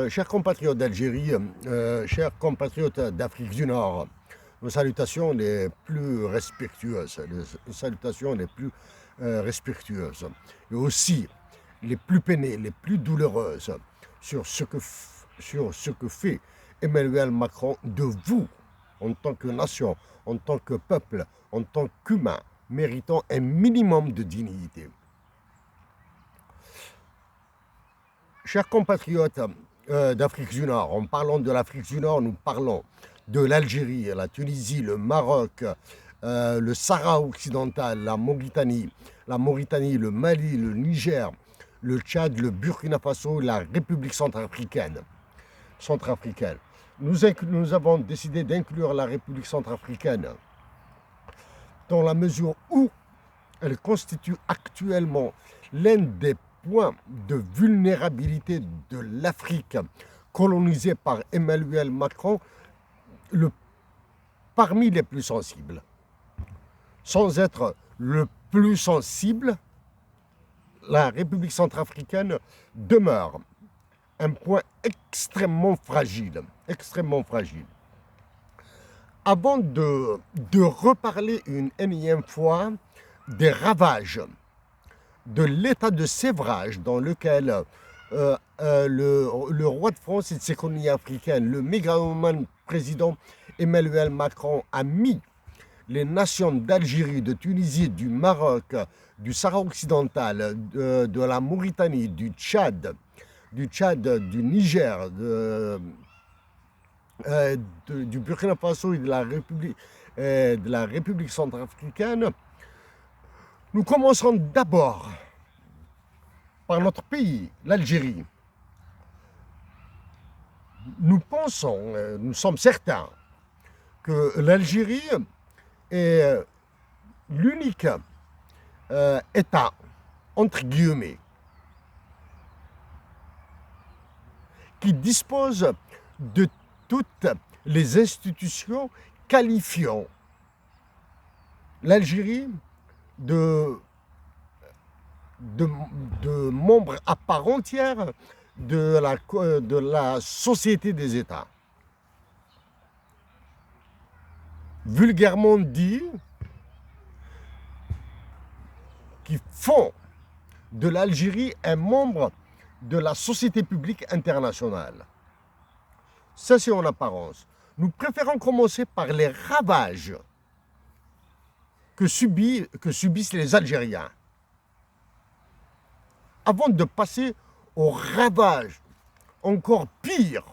Chers compatriotes d'Algérie, chers compatriotes d'Afrique du Nord, nos salutations les plus respectueuses, les salutations les plus respectueuses, et aussi les plus peinées, les plus douloureuses sur ce que fait Emmanuel Macron de vous, en tant que nation, en tant que peuple, en tant qu'humain, méritant un minimum de dignité. Chers compatriotes d'Afrique du Nord, en parlant de l'Afrique du Nord, nous parlons de l'Algérie, la Tunisie, le Maroc, le Sahara occidental, la Mauritanie, le Mali, le Niger, le Tchad, le Burkina Faso, la République centrafricaine. Nous avons décidé d'inclure la République centrafricaine dans la mesure où elle constitue actuellement l'un des points de vulnérabilité de l'Afrique colonisée par Emmanuel Macron, parmi les plus sensibles. Sans être le plus sensible, la République centrafricaine demeure un point extrêmement fragile. Avant de reparler une énième fois des ravages, de l'état de sévrage dans lequel le roi de France et de ses colonies africaines, le mégalomane président Emmanuel Macron, a mis les nations d'Algérie, de Tunisie, du Maroc, du Sahara occidental, de la Mauritanie, du Tchad, du Niger, du Burkina Faso et de la République centrafricaine. Nous commencerons d'abord par notre pays, l'Algérie. Nous sommes certains que l'Algérie est l'unique État, entre guillemets, qui dispose de toutes les institutions qualifiant l'Algérie de membres à part entière de la Société des États. Vulgairement dit, qui font de l'Algérie un membre de la Société publique internationale. Ça, c'est en apparence. Nous préférons commencer par les ravages que subissent les Algériens, avant de passer aux ravages encore pires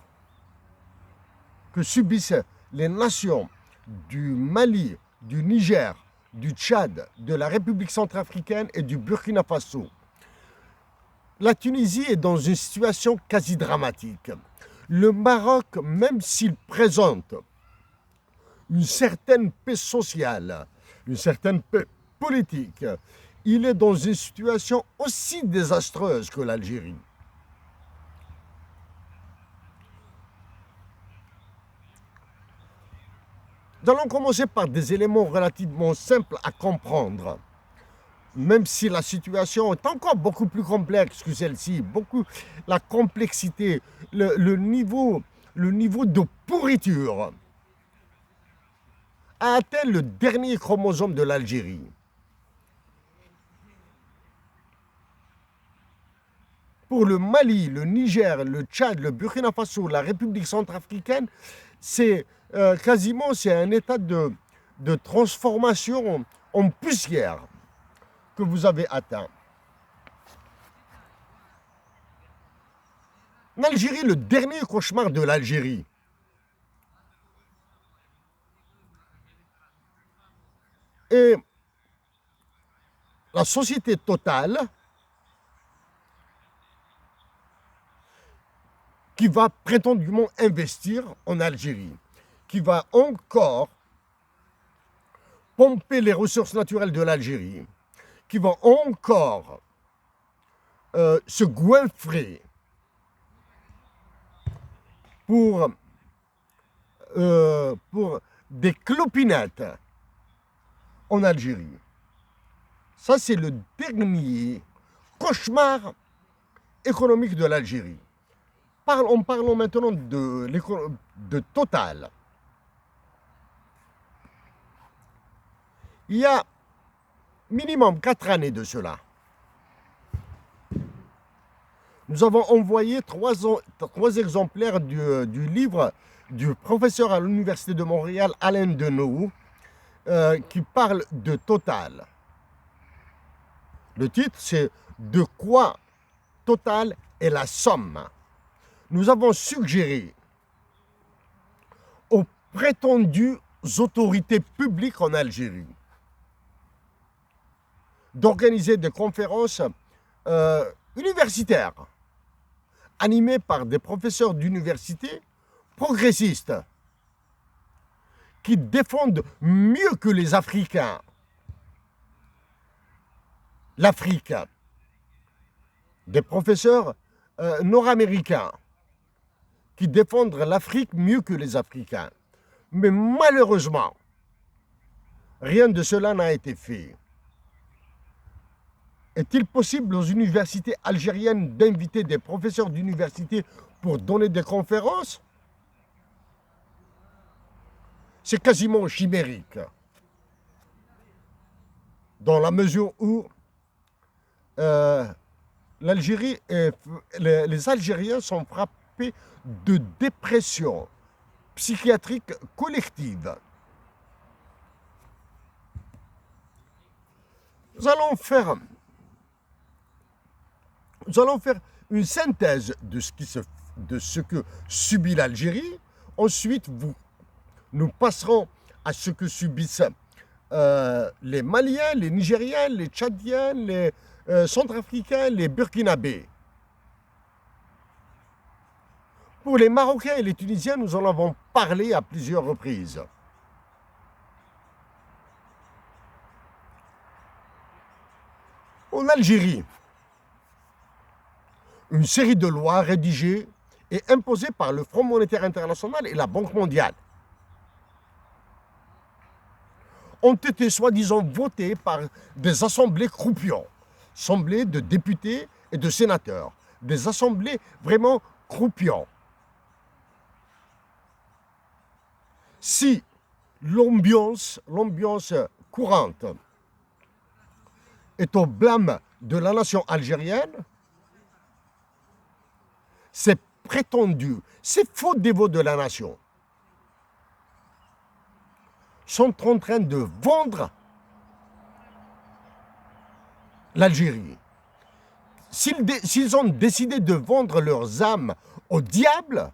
que subissent les nations du Mali, du Niger, du Tchad, de la République centrafricaine et du Burkina Faso. La Tunisie est dans une situation quasi dramatique. Le Maroc, même s'il présente une certaine paix sociale, une certaine paix politique, il est dans une situation aussi désastreuse que l'Algérie. Nous allons commencer par des éléments relativement simples à comprendre, même si la situation est encore beaucoup plus complexe que celle-ci, la complexité, le niveau de pourriture a atteint le dernier chromosome de l'Algérie. Pour le Mali, le Niger, le Tchad, le Burkina Faso, la République centrafricaine, c'est un état de transformation en poussière que vous avez atteint. En Algérie, le dernier cauchemar de l'Algérie, est la société Total qui va prétendument investir en Algérie, qui va encore pomper les ressources naturelles de l'Algérie, qui va encore se goinfrer pour des clopinettes en Algérie. Ça, c'est le dernier cauchemar économique de l'Algérie. Parlons maintenant de Total. Il y a minimum 4 années de cela. Nous avons envoyé trois exemplaires du livre du professeur à l'Université de Montréal, Alain Deneau, qui parle de Total. Le titre, c'est « De quoi Total est la somme ». Nous avons suggéré aux prétendues autorités publiques en Algérie d'organiser des conférences universitaires animées par des professeurs d'université progressistes qui défendent mieux que les Africains l'Afrique, des professeurs nord-américains qui défendent l'Afrique mieux que les Africains. Mais malheureusement, rien de cela n'a été fait. Est-il possible aux universités algériennes d'inviter des professeurs d'université pour donner des conférences? C'est quasiment chimérique, dans la mesure où les Algériens sont frappés de dépression psychiatrique collective. Nous allons faire une synthèse de ce que subit l'Algérie. Ensuite, nous passerons à ce que subissent les Maliens, les Nigériens, les Tchadiens, les Centrafricains, les Burkinabés. Pour les Marocains et les Tunisiens, nous en avons parlé à plusieurs reprises. En Algérie, une série de lois rédigées et imposées par le Fonds monétaire international et la Banque mondiale ont été soi-disant votées par des assemblées croupions, assemblées de députés et de sénateurs, des assemblées vraiment croupions. Si l'ambiance courante est au blâme de la nation algérienne, c'est prétendu, ces faux dévots de la nation sont en train de vendre l'Algérie. S'ils ont décidé de vendre leurs âmes au diable,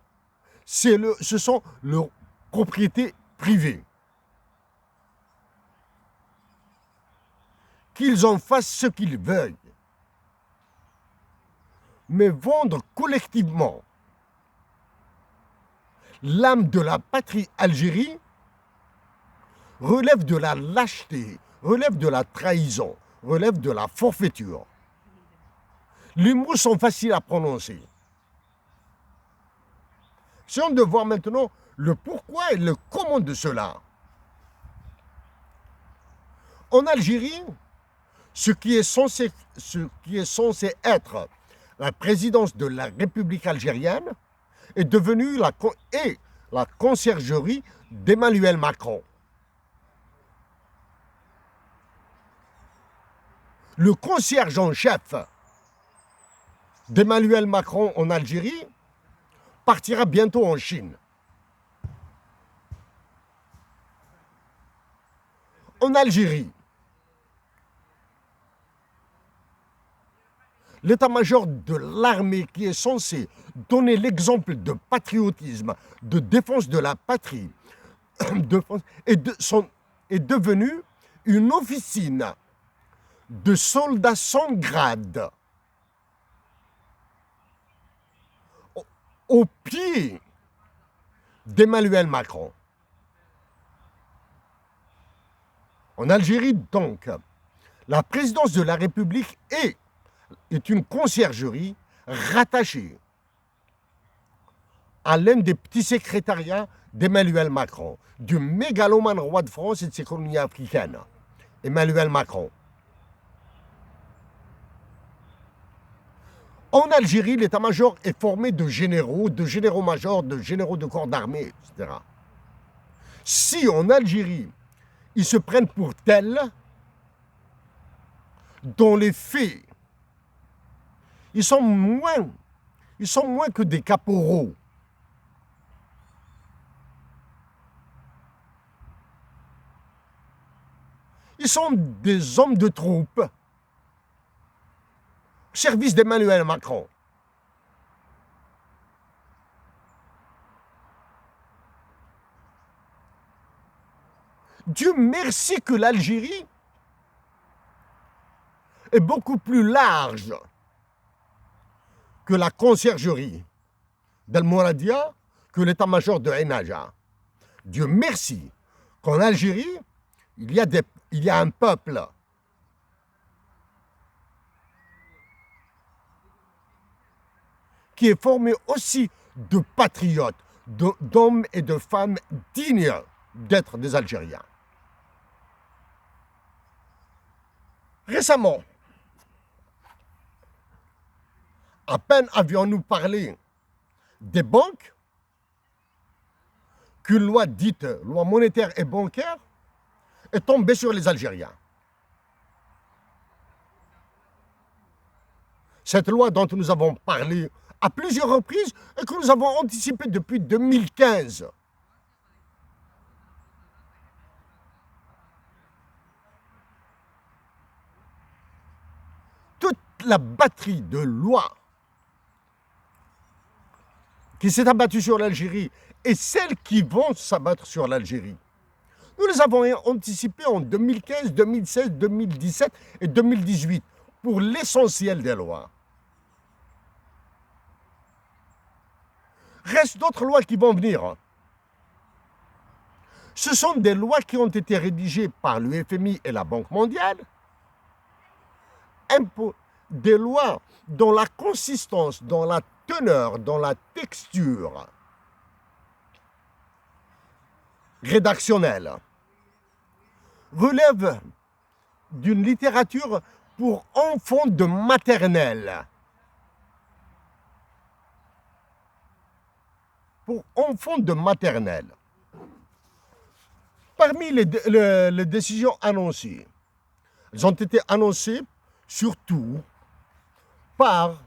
ce sont leurs propriétés privées. Qu'ils en fassent ce qu'ils veulent. Mais vendre collectivement l'âme de la patrie Algérie relève de la lâcheté, relève de la trahison, relève de la forfaiture. Les mots sont faciles à prononcer. Essayons de voir maintenant le pourquoi et le comment de cela. En Algérie, ce qui est censé être la présidence de la République algérienne est devenue la conciergerie d'Emmanuel Macron. Le concierge en chef d'Emmanuel Macron en Algérie partira bientôt en Chine. En Algérie, l'état-major de l'armée qui est censé donner l'exemple de patriotisme, de défense de la patrie, est devenu une officine de soldats sans grade au pied d'Emmanuel Macron. En Algérie, donc, la présidence de la République est une conciergerie rattachée à l'un des petits secrétariats d'Emmanuel Macron, du mégalomane roi de France et de ses colonies africaines, Emmanuel Macron. En Algérie, l'état-major est formé de généraux-majors, de généraux de corps d'armée, etc. Si en Algérie, ils se prennent pour tels, dans les faits, ils sont moins que des caporaux. Ils sont des hommes de troupe au service d'Emmanuel Macron. Dieu merci que l'Algérie est beaucoup plus large que la conciergerie d'Al-Mouradia, que l'état-major de Enaja. Dieu merci qu'en Algérie, il y a un peuple qui est formé aussi de patriotes, d'hommes et de femmes dignes d'être des Algériens. Récemment, à peine avions-nous parlé des banques, qu'une loi dite loi monétaire et bancaire est tombée sur les Algériens. Cette loi dont nous avons parlé à plusieurs reprises et que nous avons anticipée depuis 2015. Toute la batterie de lois qui s'est abattue sur l'Algérie et celles qui vont s'abattre sur l'Algérie, nous les avons anticipées en 2015, 2016, 2017 et 2018 pour l'essentiel des lois. Reste d'autres lois qui vont venir. Ce sont des lois qui ont été rédigées par le FMI et la Banque mondiale, des lois dont la consistance, dont la teneur, dont la texture rédactionnelle relève d'une littérature pour enfants de maternelle. Pour enfants de maternelle. Parmi les décisions annoncées, elles ont été annoncées surtout par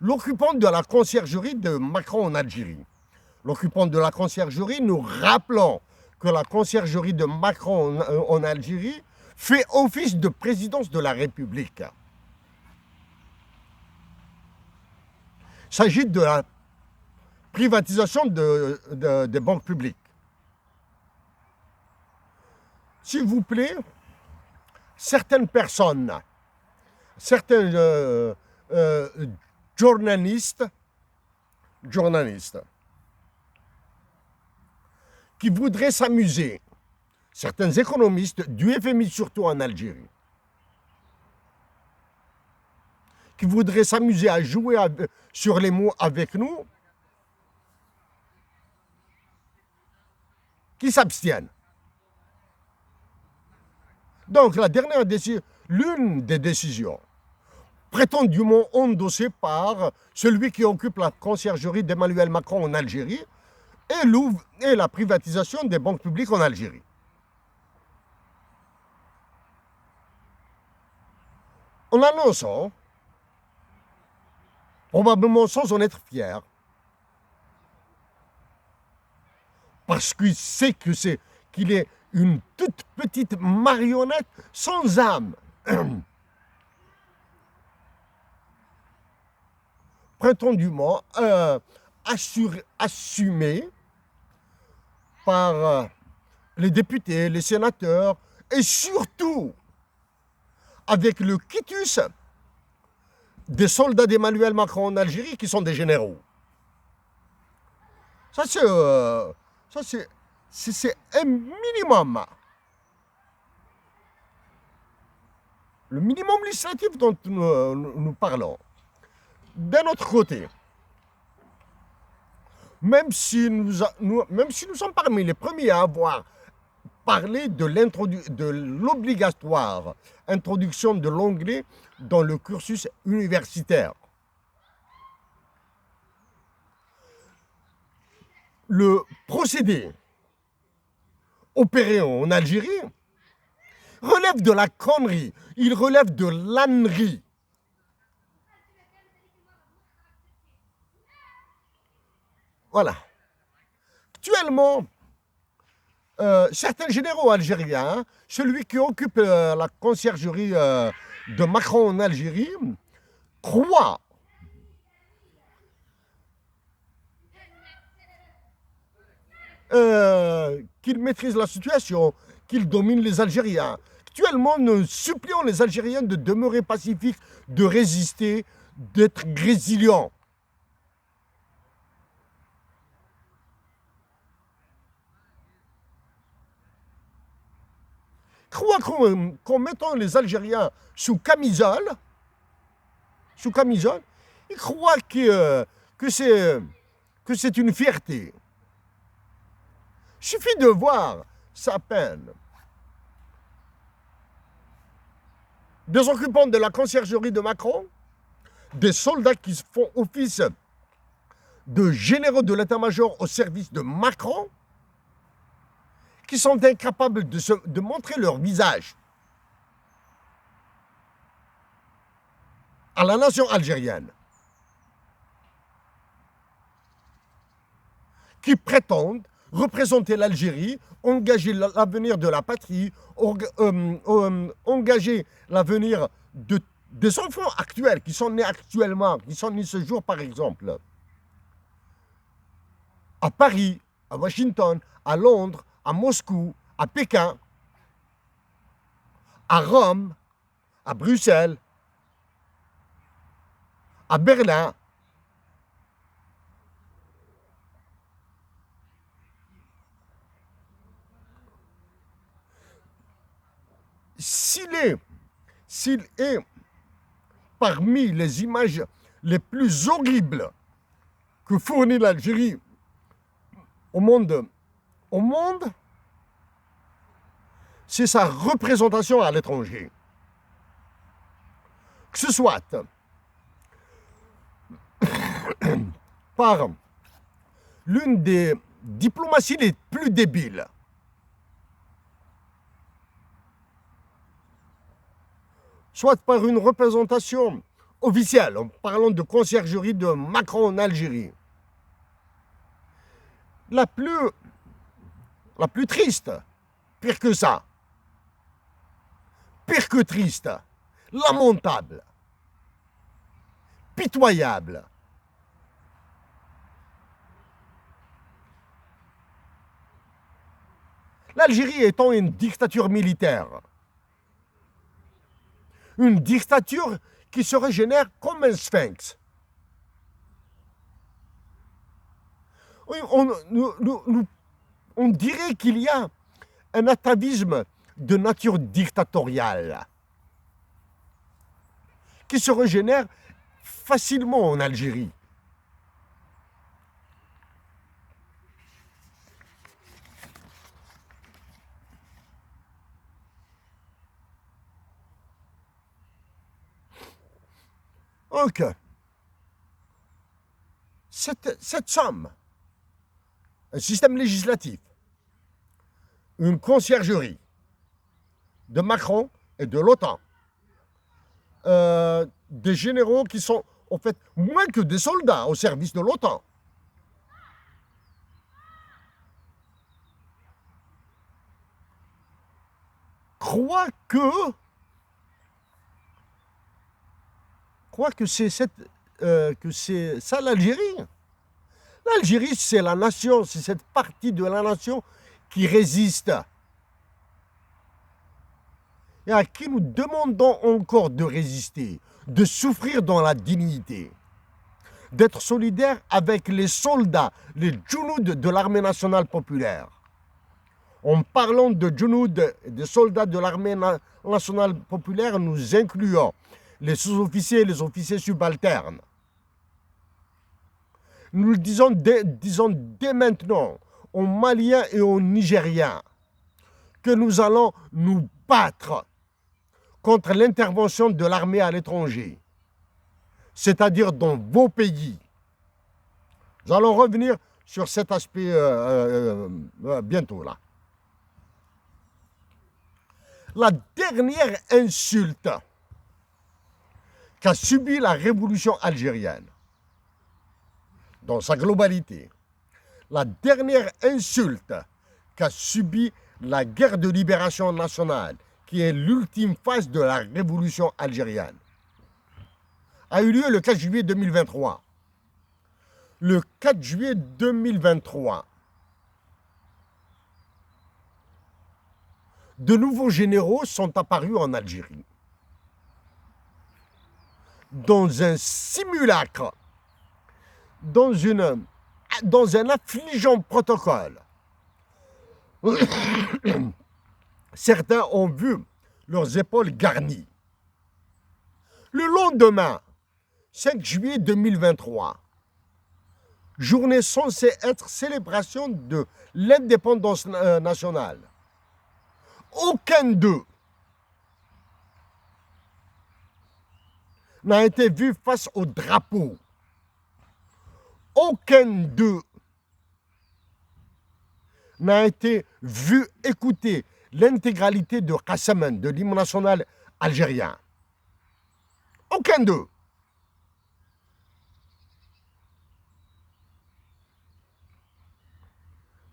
l'occupant de la conciergerie de Macron en Algérie. L'occupant de la conciergerie, nous rappelons que la conciergerie de Macron en Algérie fait office de présidence de la République. Il s'agit de la privatisation des banques publiques. S'il vous plaît, certaines personnes, certains journalistes qui voudraient s'amuser, certains économistes du FMI surtout en Algérie, qui voudraient s'amuser à jouer sur les mots avec nous, qui s'abstiennent. Donc l'une des décisions prétendument endossée par celui qui occupe la conciergerie d'Emmanuel Macron en Algérie et la privatisation des banques publiques en Algérie. En annonçant, probablement sans en être fier, parce qu'il sait qu'il est une toute petite marionnette sans âme. Prétendument assumé par les députés, les sénateurs et surtout avec le quitus des soldats d'Emmanuel Macron en Algérie qui sont des généraux. Ça c'est un minimum. Le minimum législatif dont nous parlons. D'un autre côté, même si nous sommes parmi les premiers à avoir parlé de l'obligatoire introduction de l'anglais dans le cursus universitaire, le procédé opéré en Algérie relève de la connerie, il relève de l'ânerie. Voilà. Actuellement, certains généraux algériens, celui qui occupe la conciergerie de Macron en Algérie, croit qu'il maîtrise la situation, qu'il domine les Algériens. Actuellement, nous supplions les Algériens de demeurer pacifiques, de résister, d'être résilients. Crois qu'en mettant les Algériens sous camisole, ils croient que c'est une fierté. Il suffit de voir sa peine. Des occupants de la conciergerie de Macron, des soldats qui font office de généraux de l'état-major au service de Macron, qui sont incapables de montrer leur visage à la nation algérienne, qui prétendent représenter l'Algérie, engager l'avenir de la patrie, engager l'avenir des enfants actuels qui sont nés actuellement, qui sont nés ce jour par exemple, à Paris, à Washington, à Londres, à Moscou, à Pékin, à Rome, à Bruxelles, à Berlin. S'il est parmi les images les plus horribles que fournit l'Algérie au monde, c'est sa représentation à l'étranger. Que ce soit par l'une des diplomaties les plus débiles, soit par une représentation officielle, en parlant de conciergerie de Macron en Algérie. La plus triste, pire que ça, pire que triste, lamentable, pitoyable. L'Algérie étant une dictature militaire, une dictature qui se régénère comme un sphinx. Oui, on dirait qu'il y a un atavisme de nature dictatoriale qui se régénère facilement en Algérie. Donc, cette somme, un système législatif, une conciergerie de Macron et de l'OTAN, des généraux qui sont en fait moins que des soldats au service de l'OTAN. Crois que c'est ça l'Algérie. L'Algérie, c'est la nation, c'est cette partie de la nation qui résiste et à qui nous demandons encore de résister, de souffrir dans la dignité, d'être solidaires avec les soldats, les djounouds de l'armée nationale populaire. En parlant de djounouds, des soldats de l'armée nationale populaire, nous incluons les sous-officiers et les officiers subalternes. Nous le disons dès maintenant aux Maliens et aux Nigériens que nous allons nous battre contre l'intervention de l'armée à l'étranger, c'est-à-dire dans vos pays. Nous allons revenir sur cet aspect bientôt là. La dernière insulte qu'a subi la révolution algérienne, dans sa globalité, la dernière insulte qu'a subi la guerre de libération nationale, qui est l'ultime phase de la révolution algérienne, a eu lieu le 4 juillet 2023. Le 4 juillet 2023, de nouveaux généraux sont apparus en Algérie, dans un simulacre, dans un affligeant protocole. Certains ont vu leurs épaules garnies. Le lendemain, 5 juillet 2023, journée censée être célébration de l'indépendance nationale, aucun d'eux n'a été vu face au drapeau. Aucun d'eux n'a été vu écouter l'intégralité de Qassaman, de l'hymne national algérien. Aucun d'eux.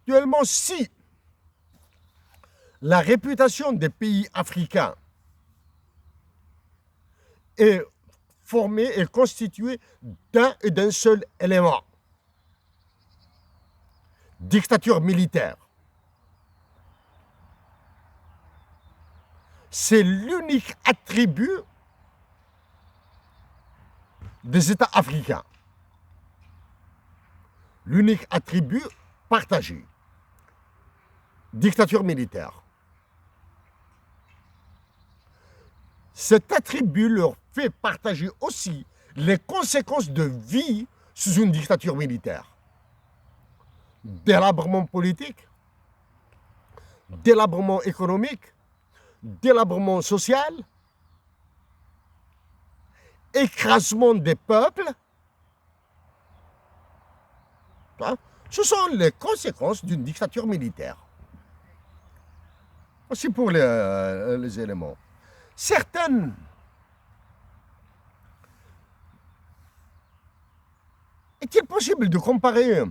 Actuellement, si la réputation des pays africains est formée et constituée d'un seul élément, dictature militaire, c'est l'unique attribut des États africains. L'unique attribut partagé. Dictature militaire. Cet attribut leur fait partager aussi les conséquences de vie sous une dictature militaire. Délabrement politique, délabrement économique, délabrement social, écrasement des peuples. Ce sont les conséquences d'une dictature militaire. Aussi pour les éléments. Certaines est-il possible de comparer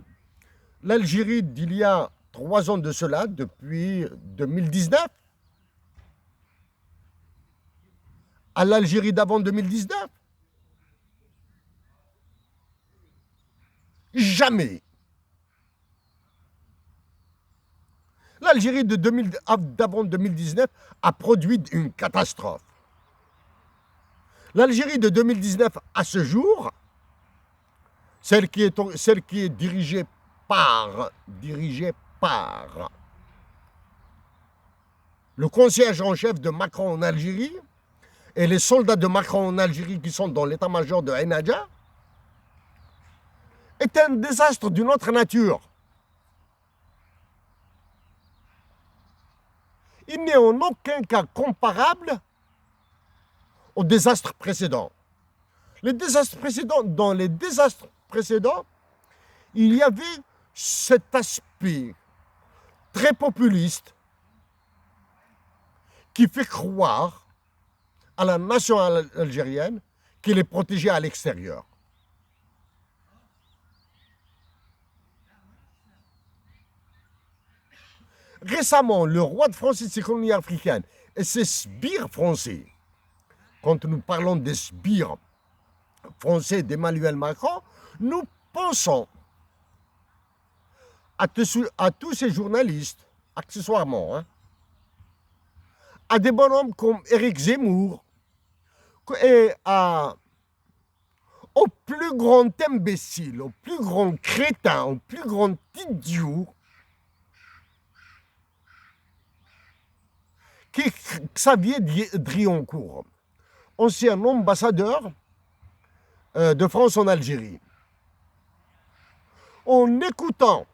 l'Algérie d'il y a 3 ans de cela, depuis 2019, à l'Algérie d'avant 2019? Jamais. L'Algérie d'avant 2019 a produit une catastrophe. L'Algérie de 2019 à ce jour, celle qui est dirigée par le concierge en chef de Macron en Algérie et les soldats de Macron en Algérie qui sont dans l'état-major de Ain Nadja, est un désastre d'une autre nature. Il n'est en aucun cas comparable aux désastres précédents. Dans les désastres précédents, il y avait cet aspect très populiste qui fait croire à la nation algérienne qu'elle est protégée à l'extérieur. Récemment, le roi de France et ses colonies africaines et ses sbires français, quand nous parlons des sbires français d'Emmanuel Macron, nous pensons à tous ces journalistes, accessoirement, à des bonhommes comme Éric Zemmour et au plus grand imbécile, au plus grand crétin, au plus grand idiot qui est Xavier Drioncourt, ancien ambassadeur de France en Algérie. En écoutant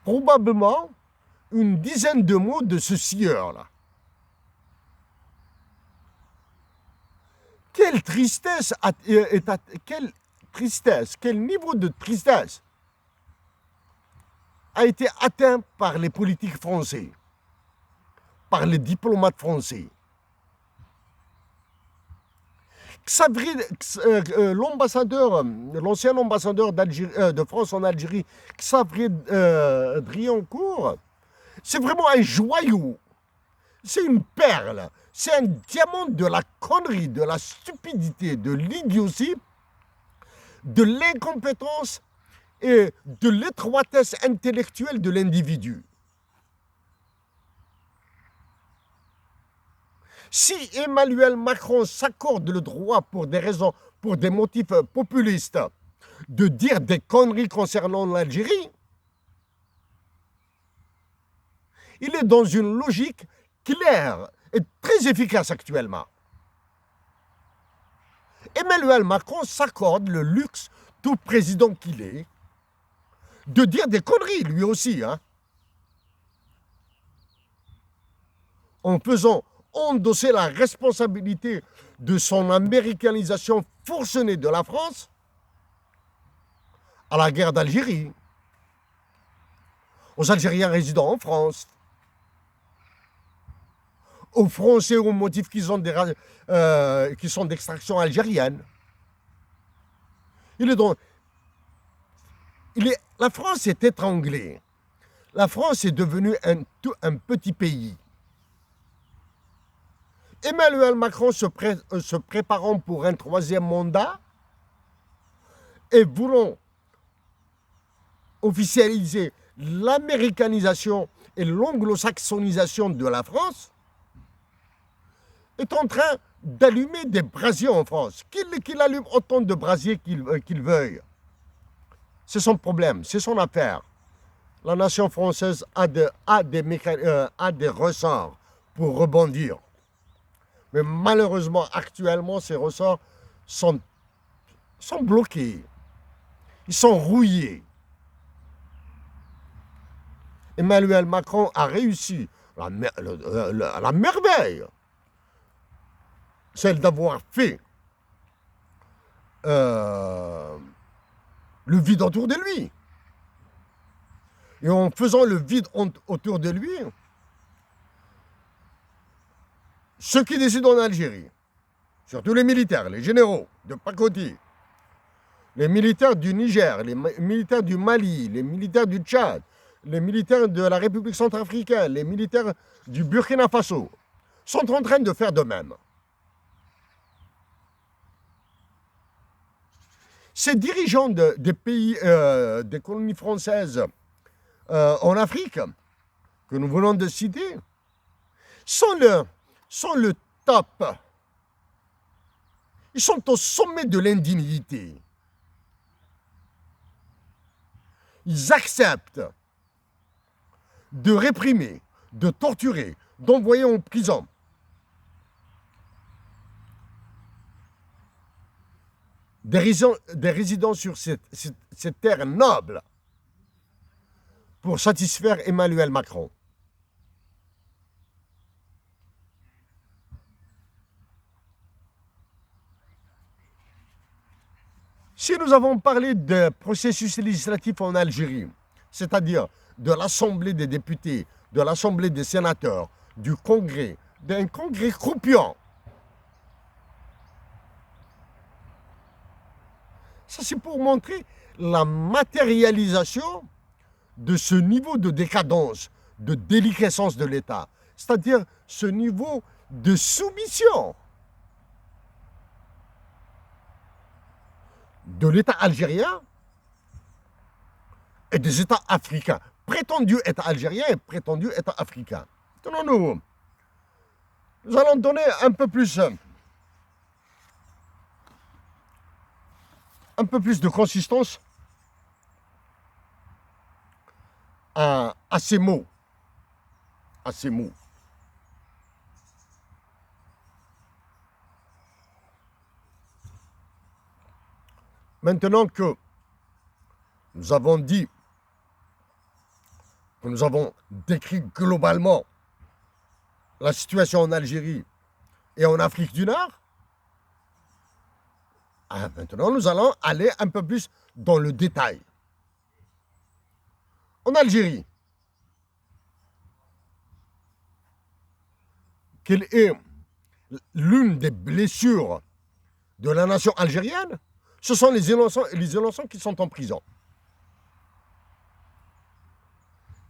probablement une dizaine de mots de ce sieur-là. Quelle tristesse, tristesse, quel niveau de tristesse a été atteint par les politiques français, par les diplomates français. L'ambassadeur, l'ancien ambassadeur de France en Algérie, Xavier Driancourt, c'est vraiment un joyau. C'est une perle. C'est un diamant de la connerie, de la stupidité, de l'idiotie, de l'incompétence et de l'étroitesse intellectuelle de l'individu. Si Emmanuel Macron s'accorde le droit pour des raisons, pour des motifs populistes, de dire des conneries concernant l'Algérie, il est dans une logique claire et très efficace actuellement. Emmanuel Macron s'accorde le luxe, tout président qu'il est, de dire des conneries, lui aussi, en faisant endosser la responsabilité de son américanisation forcenée de la France à la guerre d'Algérie, aux Algériens résidant en France, aux Français au motif qu'ils ont qui sont d'extraction algérienne. La France est étranglée. La France est devenue un petit pays. Emmanuel Macron se préparant pour un troisième mandat et voulant officialiser l'américanisation et l'anglo-saxonisation de la France, est en train d'allumer des brasiers en France. Qu'il allume autant de brasiers qu'il veuille. C'est son problème, c'est son affaire. La nation française a des ressorts pour rebondir. Mais malheureusement, actuellement, ces ressorts sont bloqués. Ils sont rouillés. Emmanuel Macron a réussi la merveille, celle d'avoir fait le vide autour de lui. Et en faisant le vide autour de lui, ceux qui décident en Algérie, surtout les militaires, les généraux de pacotille, les militaires du Niger, les militaires du Mali, les militaires du Tchad, les militaires de la République centrafricaine, les militaires du Burkina Faso, sont en train de faire de même. Ces dirigeants des pays, des colonies françaises en Afrique, que nous venons de citer, sont le top. Ils sont au sommet de l'indignité. Ils acceptent de réprimer, de torturer, d'envoyer en prison des résidents sur cette terre noble pour satisfaire Emmanuel Macron. Si nous avons parlé de processus législatif en Algérie, c'est-à-dire de l'Assemblée des députés, de l'Assemblée des sénateurs, du Congrès, d'un Congrès croupiant, ça c'est pour montrer la matérialisation de ce niveau de décadence, de déliquescence de l'État, c'est-à-dire ce niveau de soumission de l'État algérien et des États africains, prétendus États algériens et prétendus États africains. Nous allons donner un peu plus de consistance à ces mots. Maintenant que nous avons dit, que nous avons décrit globalement la situation en Algérie et en Afrique du Nord, Maintenant, nous allons aller un peu plus dans le détail. En Algérie, quelle est l'une des blessures de la nation algérienne? Ce sont les innocents qui sont en prison.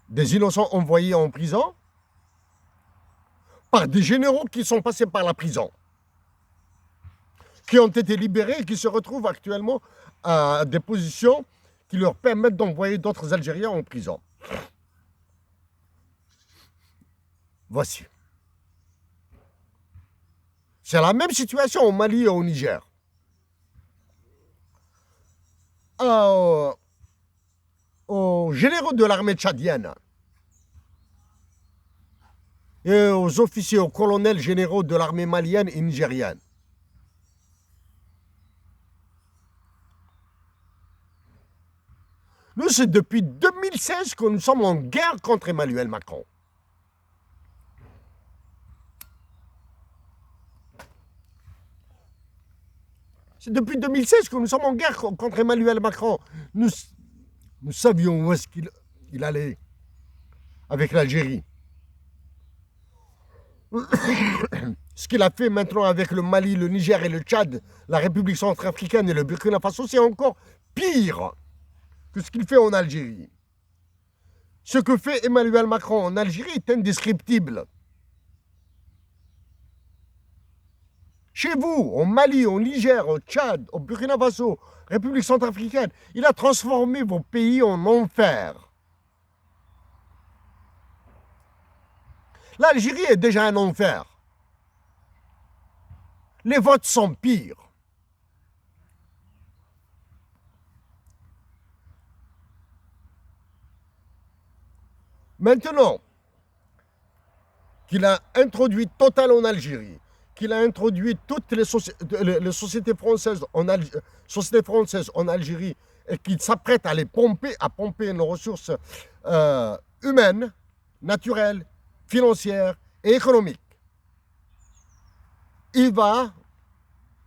Des innocents envoyés en prison par des généraux qui sont passés par la prison, qui ont été libérés et qui se retrouvent actuellement à des positions qui leur permettent d'envoyer d'autres Algériens en prison. Voici. C'est la même situation au Mali et au Niger. Aux généraux de l'armée tchadienne et aux officiers, aux colonels généraux de l'armée malienne et nigérienne. Nous, c'est depuis 2016 que nous sommes en guerre contre Emmanuel Macron. C'est depuis 2016 que nous sommes en guerre contre Emmanuel Macron. Nous savions où est-ce qu'il allait avec l'Algérie. Ce qu'il a fait maintenant avec le Mali, le Niger et le Tchad, la République centrafricaine et le Burkina Faso, c'est encore pire que ce qu'il fait en Algérie. Ce que fait Emmanuel Macron en Algérie est indescriptible. Chez vous, au Mali, au Niger, au Tchad, au Burkina Faso, République centrafricaine, il a transformé vos pays en enfer. L'Algérie est déjà un enfer. Les votes sont pires. Maintenant qu'il a introduit Total en Algérie, qu'il a introduit toutes les sociétés françaises en Algérie et qu'il s'apprête à pomper nos ressources humaines, naturelles, financières et économiques, il va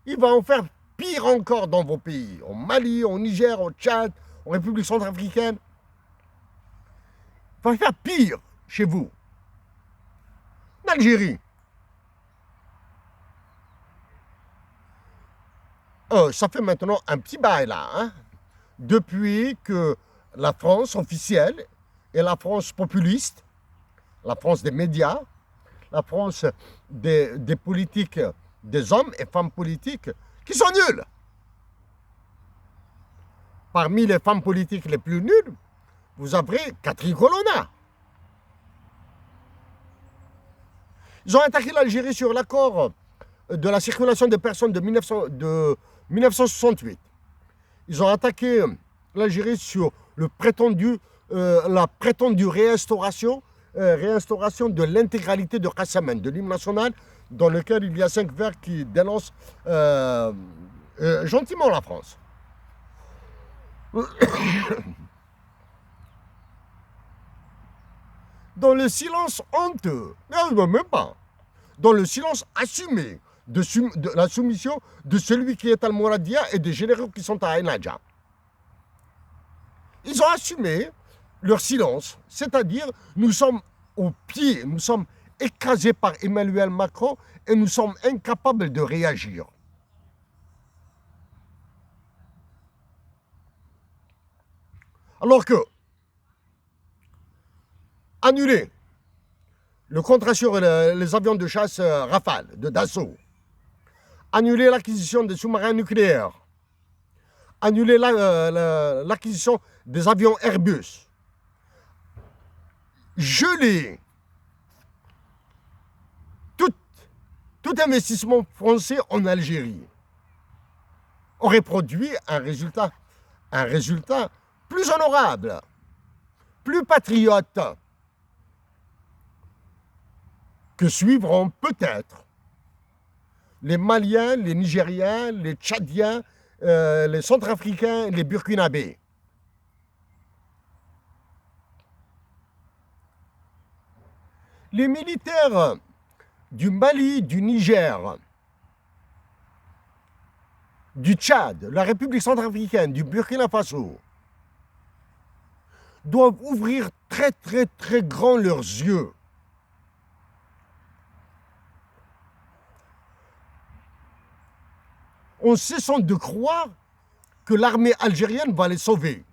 en faire pire encore dans vos pays, au Mali, au Niger, au Tchad, en République centrafricaine. Il va faire pire chez vous. En Algérie. Ça fait maintenant un petit bail là, hein, depuis que la France officielle et la France populiste, la France des médias, la France des politiques, des hommes et femmes politiques qui sont nuls. Parmi les femmes politiques les plus nulles, vous avez Catherine Colonna. Ils ont attaqué l'Algérie sur l'accord de la circulation des personnes de 1968. Ils ont attaqué l'Algérie sur la prétendue réinstauration de l'intégralité de Kassamen, de l'hymne national, dans lequel il y a 5 vers qui dénoncent gentiment la France. Dans le silence honteux, même pas, dans le silence assumé de la soumission de celui qui est Al-Mouradia et des généraux qui sont à Aïnadja. Ils ont assumé leur silence, c'est-à-dire nous sommes au pied, nous sommes écrasés par Emmanuel Macron et nous sommes incapables de réagir. Alors que annuler le contrat sur les avions de chasse Rafale, de Dassault, annuler l'acquisition des sous-marins nucléaires, annuler l'acquisition des avions Airbus, geler tout investissement français en Algérie aurait produit un résultat plus honorable, plus patriote, que suivront peut-être les Maliens, les Nigériens, les Tchadiens, les Centrafricains, les Burkinabés. Les militaires du Mali, du Niger, du Tchad, la République centrafricaine, du Burkina Faso, doivent ouvrir très très très grand leurs yeux. En cessant de croire que l'armée algérienne va les sauver.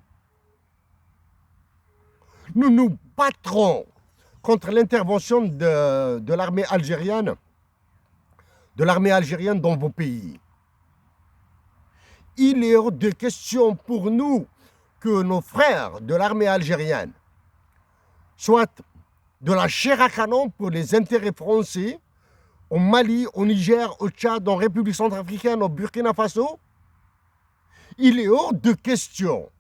Nous nous battrons contre l'intervention de l'armée algérienne, dans vos pays. Il est hors de question pour nous que nos frères de l'armée algérienne soient de la chair à canon pour les intérêts français au Mali, au Niger, au Tchad, en République centrafricaine, au Burkina Faso. Il est hors de question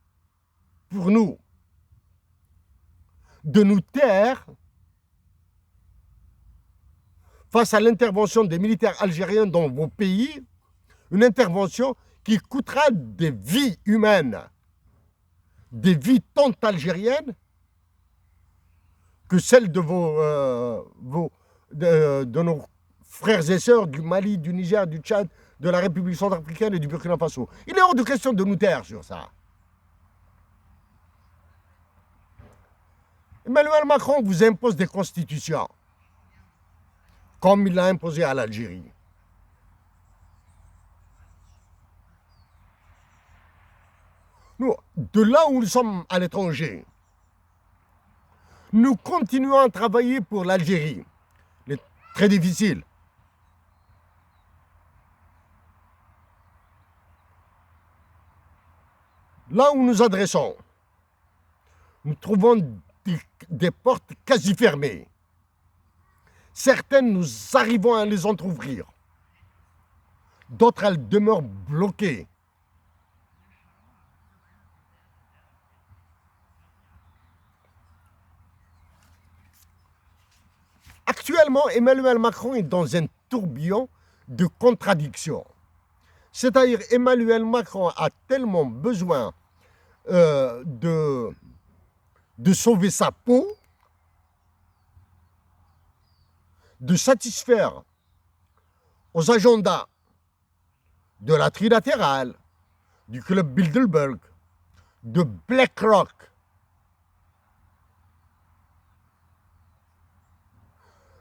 pour nous de nous taire face à l'intervention des militaires algériens dans vos pays, une intervention qui coûtera des vies humaines, des vies tant algériennes que celles de de nos frères et sœurs du Mali, du Niger, du Tchad, de la République centrafricaine et du Burkina Faso. Il est hors de question de nous taire sur ça. Emmanuel Macron vous impose des constitutions, comme il l'a imposé à l'Algérie. Nous, de là où nous sommes à l'étranger, nous continuons à travailler pour l'Algérie. C'est très difficile. Là où nous adressons, nous trouvons des portes quasi fermées. Certaines, nous arrivons à les entrouvrir. D'autres, elles demeurent bloquées. Actuellement, Emmanuel Macron est dans un tourbillon de contradictions. C'est-à-dire, Emmanuel Macron a tellement besoin de sauver sa peau, de satisfaire aux agendas de la trilatérale, du club Bilderberg, de BlackRock,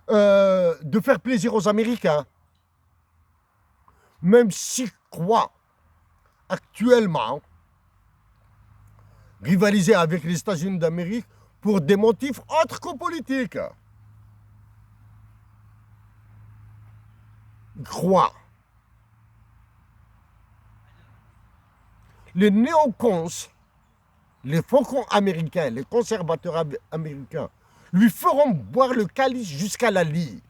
de faire plaisir aux Américains, même s'ils croient actuellement rivaliser avec les États-Unis d'Amérique pour des motifs autres que politiques. Ils croient. Les néocons, les faucons américains, les conservateurs américains, lui feront boire le calice jusqu'à la lie.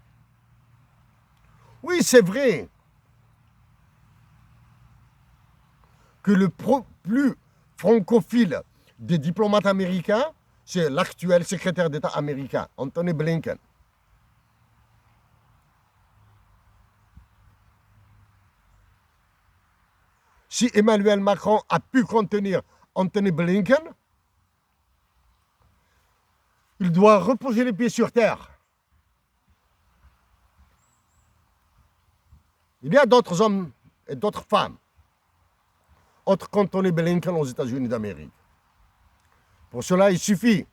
Oui, c'est vrai que le plus francophile des diplomates américains, c'est l'actuel secrétaire d'État américain, Anthony Blinken. Si Emmanuel Macron a pu contenir Anthony Blinken, il doit reposer les pieds sur terre. Il y a d'autres hommes et d'autres femmes, autres qu'Anthony Blinken aux États-Unis d'Amérique. Pour cela, il suffit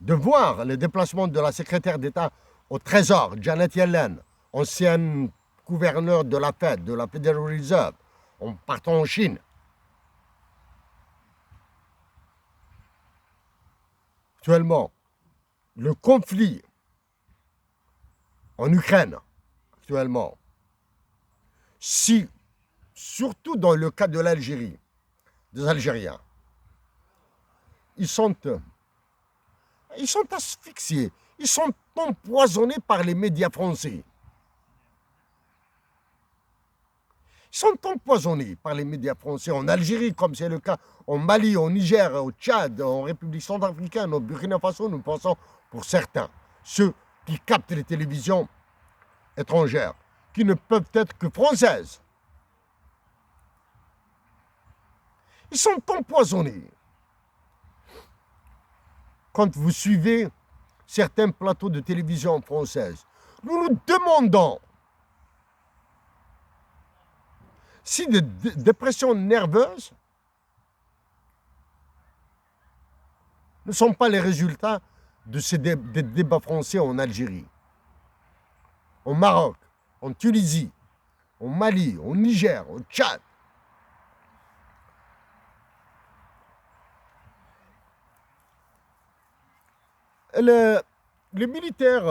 de voir les déplacements de la secrétaire d'État au Trésor, Janet Yellen, ancienne gouverneure de la Fed, de la Federal Reserve, en partant en Chine. Actuellement, le conflit en Ukraine, actuellement, si, surtout dans le cas de l'Algérie, des Algériens, ils sont asphyxiés, ils sont empoisonnés par les médias français. Ils sont empoisonnés par les médias français en Algérie, comme c'est le cas en Mali, au Niger, au Tchad, en République centrafricaine, au Burkina Faso, nous pensons pour certains, ceux qui captent les télévisions étrangères, qui ne peuvent être que françaises. Ils sont empoisonnés. Quand vous suivez certains plateaux de télévision françaises, nous nous demandons si des dépressions nerveuses ne sont pas les résultats de ces des débats français en Algérie, au Maroc, en Tunisie, au Mali, au Niger, au Tchad. Les militaires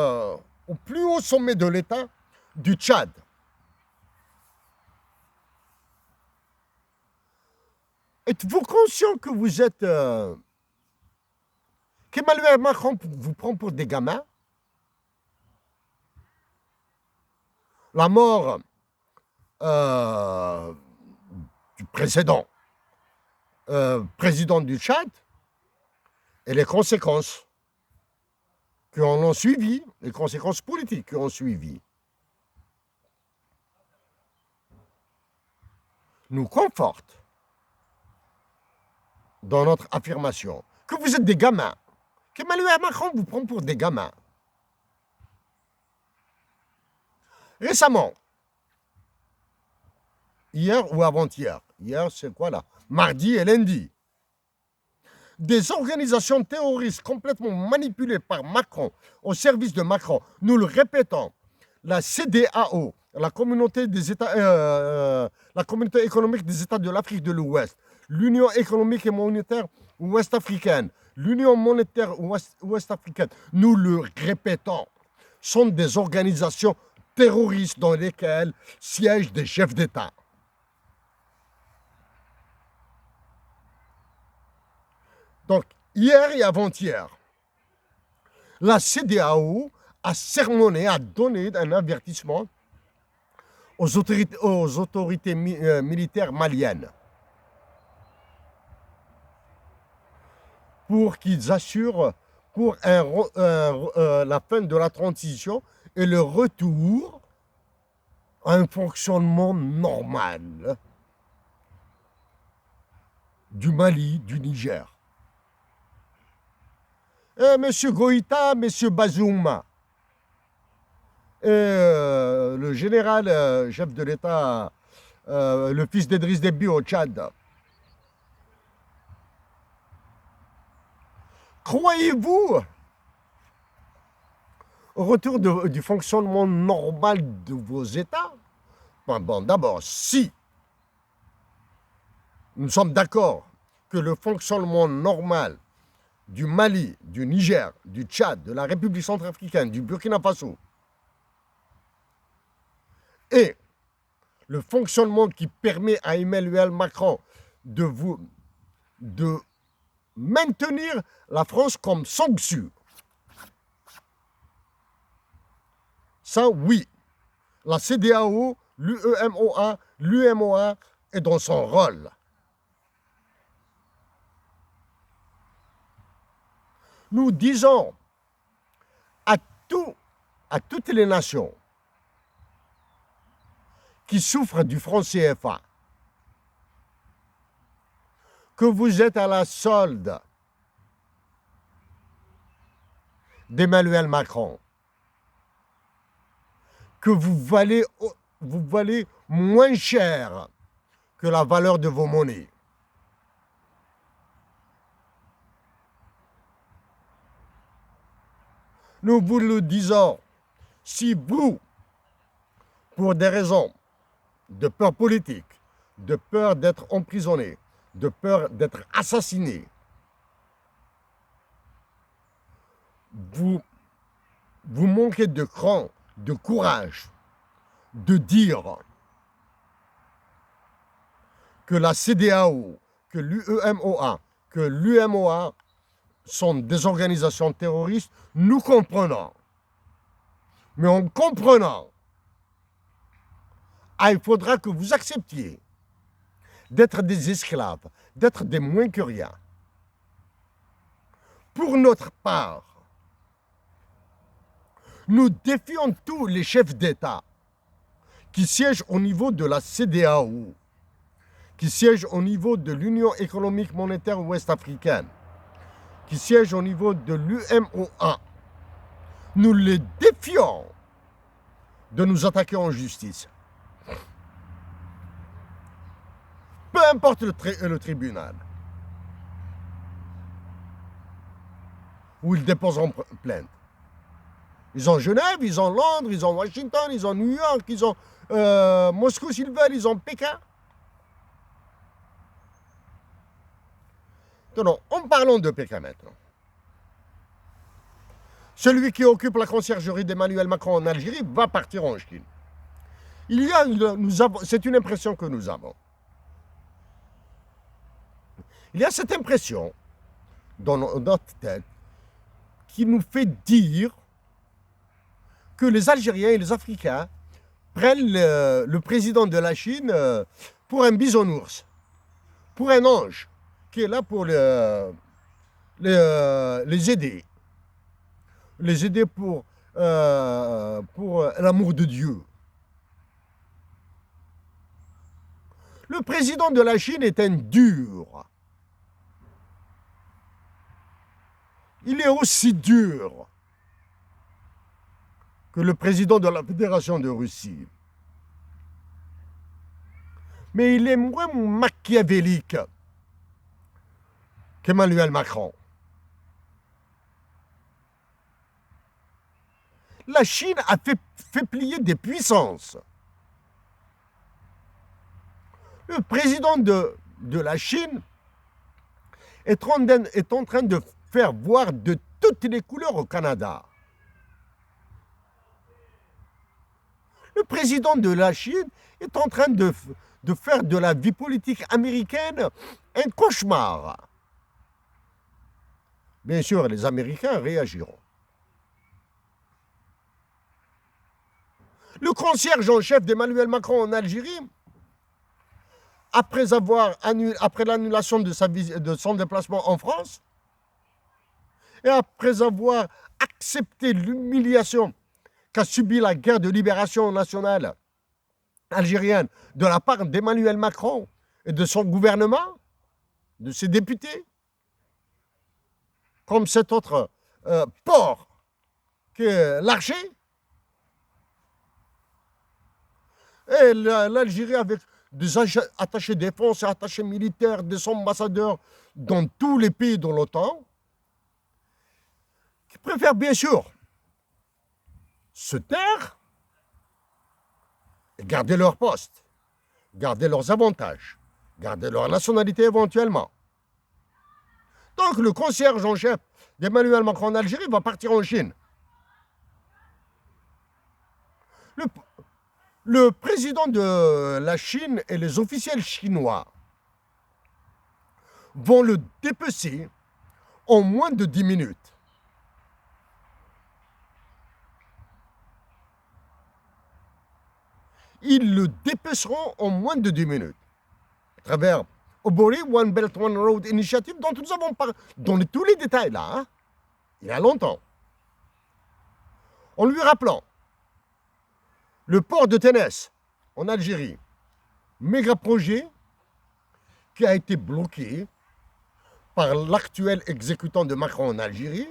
au plus haut sommet de l'État du Tchad, êtes-vous conscient que vous êtes... qu'Emmanuel Macron vous prend pour des gamins? La mort du précédent président du Tchad et les conséquences qui en ont suivi, les conséquences politiques qui ont suivi, nous confortent dans notre affirmation que vous êtes des gamins, qu'Emmanuel Macron vous prend pour des gamins. Récemment, hier ou avant-hier, hier c'est quoi là? Mardi et lundi, des organisations terroristes complètement manipulées par Macron, au service de Macron, nous le répétons, la CEDEAO, la communauté économique des États de l'Afrique de l'Ouest, l'Union économique et monétaire ouest-africaine, l'Union monétaire ouest-africaine, nous le répétons, sont des organisations terroristes dans lesquelles siègent des chefs d'État. Donc, hier et avant-hier, la CEDEAO a sermonné, a donné un avertissement aux autorités militaires maliennes pour qu'ils assurent pour la fin de la transition et le retour à un fonctionnement normal du Mali, du Niger. Monsieur Goïta, Monsieur Bazoum, le général chef de l'État, le fils d'Idriss Déby au Tchad. Croyez-vous au retour du fonctionnement normal de vos États? Bon, d'abord, si nous sommes d'accord que le fonctionnement normal du Mali, du Niger, du Tchad, de la République centrafricaine, du Burkina Faso, et le fonctionnement qui permet à Emmanuel Macron de maintenir la France comme sanction. Ça, oui. La CEDEAO, l'UEMOA est dans son rôle. Nous disons à toutes les nations qui souffrent du franc CFA que vous êtes à la solde d'Emmanuel Macron, que vous valez moins cher que la valeur de vos monnaies. Nous vous le disons, si vous, pour des raisons de peur politique, de peur d'être emprisonné, de peur d'être assassiné, vous manquez de cran, de courage, de dire que la CEDEAO, que l'UEMOA, que l'UMOA sont des organisations terroristes, nous comprenons. Mais en comprenant, il faudra que vous acceptiez d'être des esclaves, d'être des moins que rien. Pour notre part, nous défions tous les chefs d'État qui siègent au niveau de la CEDEAO, qui siègent au niveau de l'Union économique monétaire ouest-africaine, qui siègent au niveau de l'UMOA. Nous les défions de nous attaquer en justice. importe le tribunal où ils déposeront plainte. Ils ont Genève, ils ont Londres, ils ont Washington, ils ont New York, ils ont Moscou s'ils veulent, ils ont Pékin. Non, en parlant de Pékin maintenant. Celui qui occupe la conciergerie d'Emmanuel Macron en Algérie va partir en Chine. C'est une impression que nous avons. Il y a cette impression dans notre tête qui nous fait dire que les Algériens et les Africains prennent le président de la Chine pour un bisounours, pour un ange, qui est là pour les aider. Les aider pour l'amour de Dieu. Le président de la Chine est un dur. Il est aussi dur que le président de la Fédération de Russie. Mais il est moins machiavélique qu'Emmanuel Macron. La Chine a fait plier des puissances. Le président de la Chine est en train de faire voir de toutes les couleurs au Canada. Le président de la Chine est en train de faire de la vie politique américaine un cauchemar. Bien sûr, les Américains réagiront. Le concierge en chef d'Emmanuel Macron en Algérie, après l'annulation de son déplacement en France, et après avoir accepté l'humiliation qu'a subi la guerre de libération nationale algérienne de la part d'Emmanuel Macron et de son gouvernement, de ses députés, comme cet autre porc que l'Archer, et l'Algérie avec des attachés défense et attachés militaires, des ambassadeurs dans tous les pays de l'OTAN, qui préfèrent bien sûr se taire et garder leur poste, garder leurs avantages, garder leur nationalité éventuellement. Donc le concierge en chef d'Emmanuel Macron en Algérie va partir en Chine. Le président de la Chine et les officiels chinois vont le dépecer en moins de 10 minutes. Ils le dépeceront en moins de 10 minutes. À travers Obori One Belt One Road Initiative, dont nous avons parlé, dans tous les détails là, hein, il y a longtemps. En lui rappelant le port de Ténès en Algérie, méga projet qui a été bloqué par l'actuel exécutant de Macron en Algérie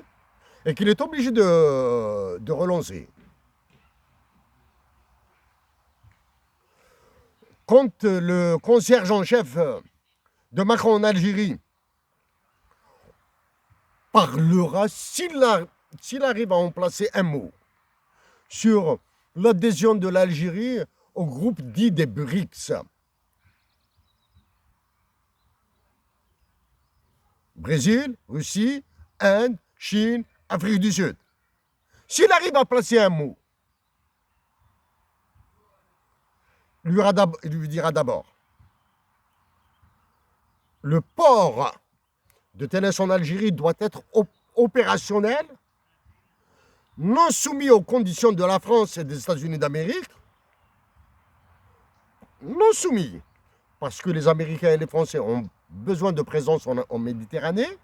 et qu'il est obligé de relancer. Quand le concierge en chef de Macron en Algérie parlera, s'il arrive à en placer un mot sur l'adhésion de l'Algérie au groupe dit des BRICS, Brésil, Russie, Inde, Chine, Afrique du Sud. S'il arrive à placer un mot, il lui dira d'abord le port de Ténès en Algérie doit être opérationnel, non soumis aux conditions de la France et des États-Unis d'Amérique, non soumis, parce que les Américains et les Français ont besoin de présence en Méditerranée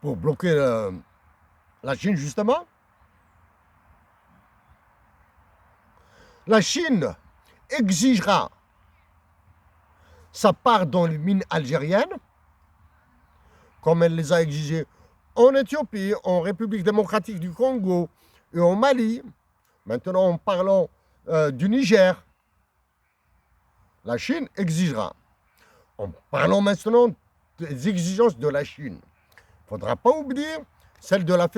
pour bloquer la Chine, justement. La Chine exigera sa part dans les mines algériennes, comme elle les a exigées en Éthiopie, en République démocratique du Congo et au Mali. Maintenant, en parlant du Niger, la Chine exigera. En parlant maintenant des exigences de la Chine, il ne faudra pas oublier celle de la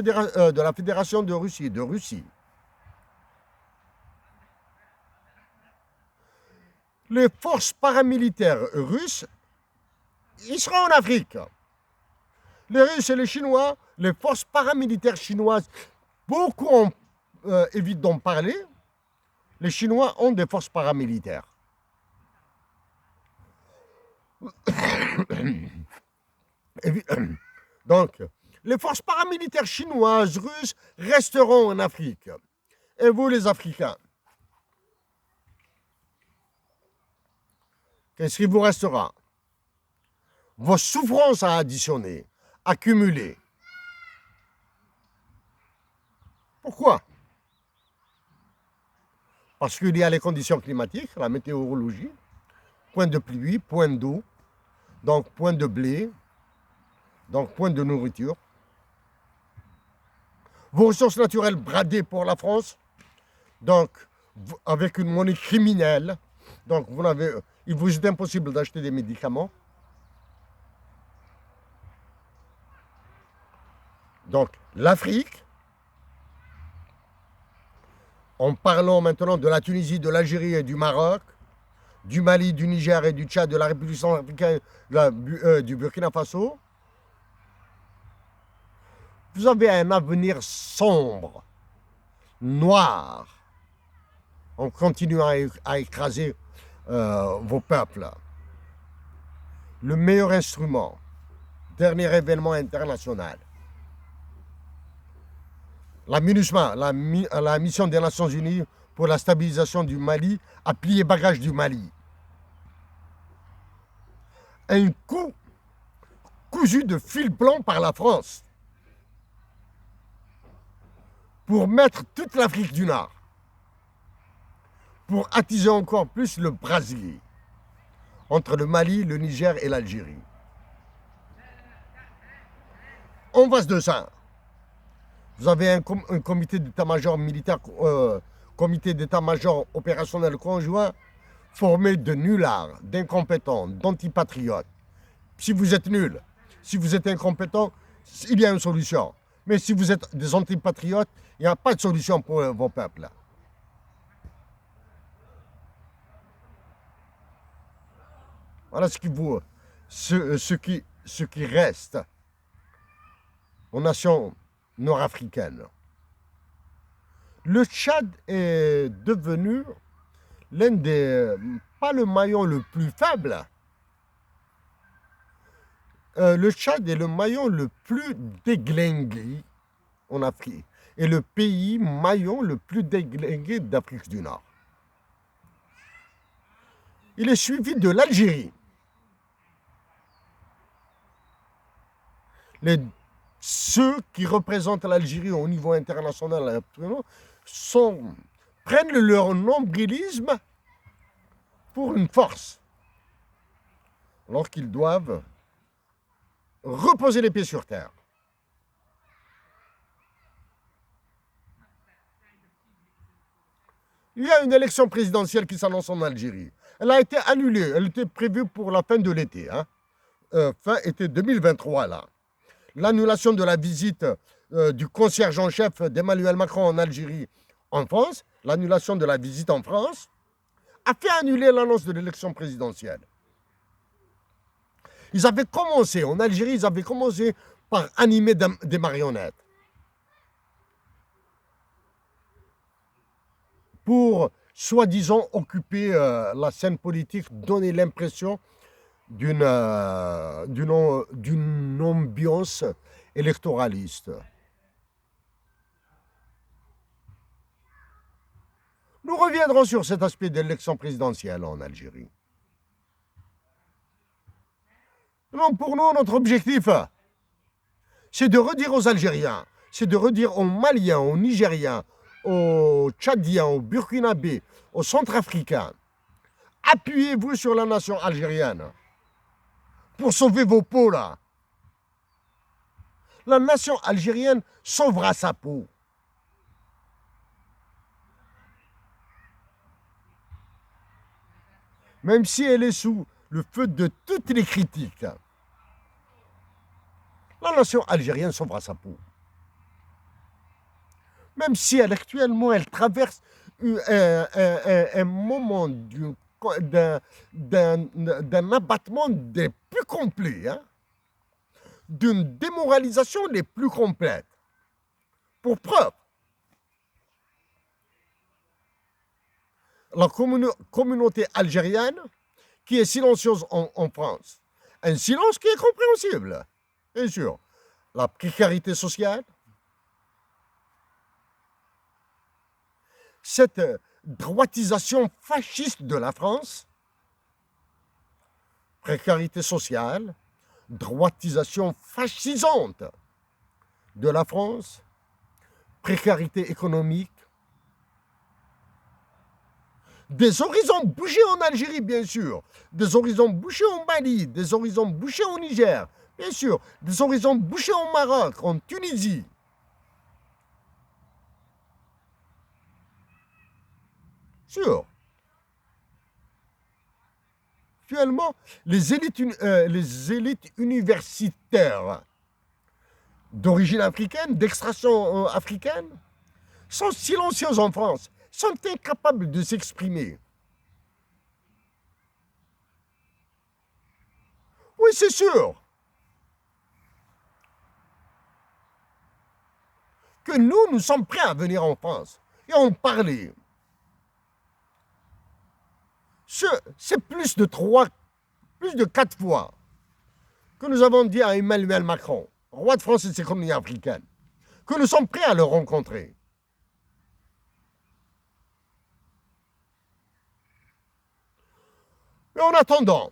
Fédération de Russie. Les forces paramilitaires russes, ils seront en Afrique. Les Russes et les Chinois, les forces paramilitaires chinoises, beaucoup évitent d'en parler. Les Chinois ont des forces paramilitaires. Donc, les forces paramilitaires chinoises, russes, resteront en Afrique. Et vous, les Africains, qu'est-ce qui vous restera? Vos souffrances à additionner, accumuler. Pourquoi? Parce qu'il y a les conditions climatiques, la météorologie, point de pluie, point d'eau, donc point de blé, donc point de nourriture. Vos ressources naturelles bradées pour la France, donc avec une monnaie criminelle, donc il vous est impossible d'acheter des médicaments. Donc l'Afrique, en parlant maintenant de la Tunisie, de l'Algérie et du Maroc, du Mali, du Niger et du Tchad, de la République centrafricaine, du Burkina Faso, vous avez un avenir sombre, noir, en continuant à écraser vos peuples. Le meilleur instrument, dernier événement international, la MINUSMA, la mission des Nations Unies pour la stabilisation du Mali, a plié bagages du Mali. Un coup cousu de fil blanc par la France pour mettre toute l'Afrique du Nord, pour attiser encore plus le brasier entre le Mali, le Niger et l'Algérie. En face de ça, vous avez un comité d'état-major militaire, comité d'état-major opérationnel conjoint formé de nullards, d'incompétents, d'antipatriotes. Si vous êtes nul, si vous êtes incompétent, il y a une solution. Mais si vous êtes des antipatriotes, il n'y a pas de solution pour vos peuples. Voilà ce qui reste aux nations nord-africaines. Le Tchad est devenu l'un des, pas le maillon le plus faible, le Tchad est le maillon le plus déglingué en Afrique et le pays maillon le plus déglingué d'Afrique du Nord. Il est suivi de l'Algérie. Ceux qui représentent l'Algérie au niveau international prennent leur nombrilisme pour une force, alors qu'ils doivent reposer les pieds sur terre. Il y a une élection présidentielle qui s'annonce en Algérie. Elle a été annulée, elle était prévue pour la fin de l'été, fin été 2023 là. L'annulation de la visite du concierge en chef d'Emmanuel Macron en Algérie en France, l'annulation de la visite en France, a fait annuler l'annonce de l'élection présidentielle. Ils avaient commencé, en Algérie, ils avaient commencé par animer des marionnettes. Pour, soi-disant, occuper la scène politique, donner l'impression d'une ambiance électoraliste. Nous reviendrons sur cet aspect de l'élection présidentielle en Algérie. Non, pour nous, notre objectif, c'est de redire aux Algériens, c'est de redire aux Maliens, aux Nigériens, aux Tchadiens, aux Burkinabés, aux Centrafricains, appuyez-vous sur la nation algérienne pour sauver vos peaux là. La nation algérienne sauvera sa peau. même si elle est sous le feu de toutes les critiques, la nation algérienne sauvera sa peau. Même si actuellement elle traverse un moment d'un abattement des plus complets, hein, d'une démoralisation des plus complètes. Pour preuve, la communauté algérienne qui est silencieuse en France, un silence qui est compréhensible, bien sûr. La précarité sociale, cette droitisation fasciste de la France, précarité sociale, droitisation fascisante de la France, précarité économique, des horizons bouchés en Algérie, bien sûr, des horizons bouchés au Mali, des horizons bouchés au Niger, bien sûr, des horizons bouchés au Maroc, en Tunisie. Sûr. Actuellement, les élites universitaires d'origine africaine, d'extraction africaine, sont silencieuses en France, sont incapables de s'exprimer. Oui, c'est sûr que nous sommes prêts à venir en France et en parler. C'est plus de 4 fois que nous avons dit à Emmanuel Macron, roi de France et de ses colonies africaines, que nous sommes prêts à le rencontrer. Mais en attendant,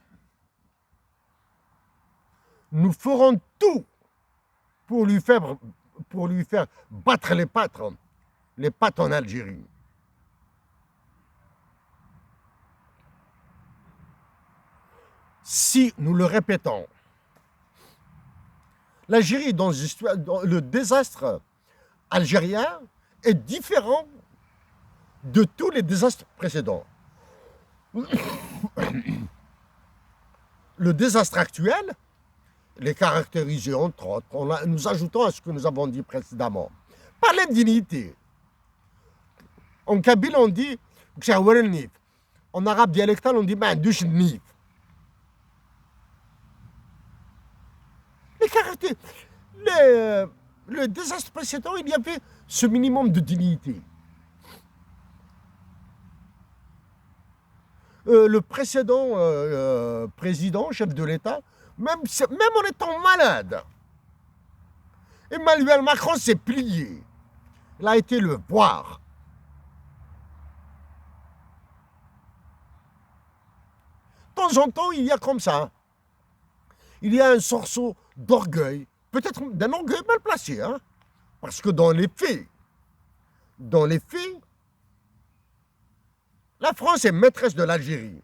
nous ferons tout pour lui faire battre les pattes en Algérie. Si nous le répétons, l'Algérie, dans le désastre algérien, est différent de tous les désastres précédents. Le désastre actuel, les caractérisés entre autres, nous ajoutons à ce que nous avons dit précédemment, par l'indignité. En kabyle, on dit en arabe dialectal, on dit nif. Les caractères, le désastre précédent, il y avait ce minimum de dignité. Le précédent président, chef de l'État, même en étant malade, Emmanuel Macron s'est plié. Il a été le voir. De temps en temps, il y a comme ça. Il y a un sursaut d'orgueil, peut-être d'un orgueil mal placé, hein, parce que dans les faits, la France est maîtresse de l'Algérie.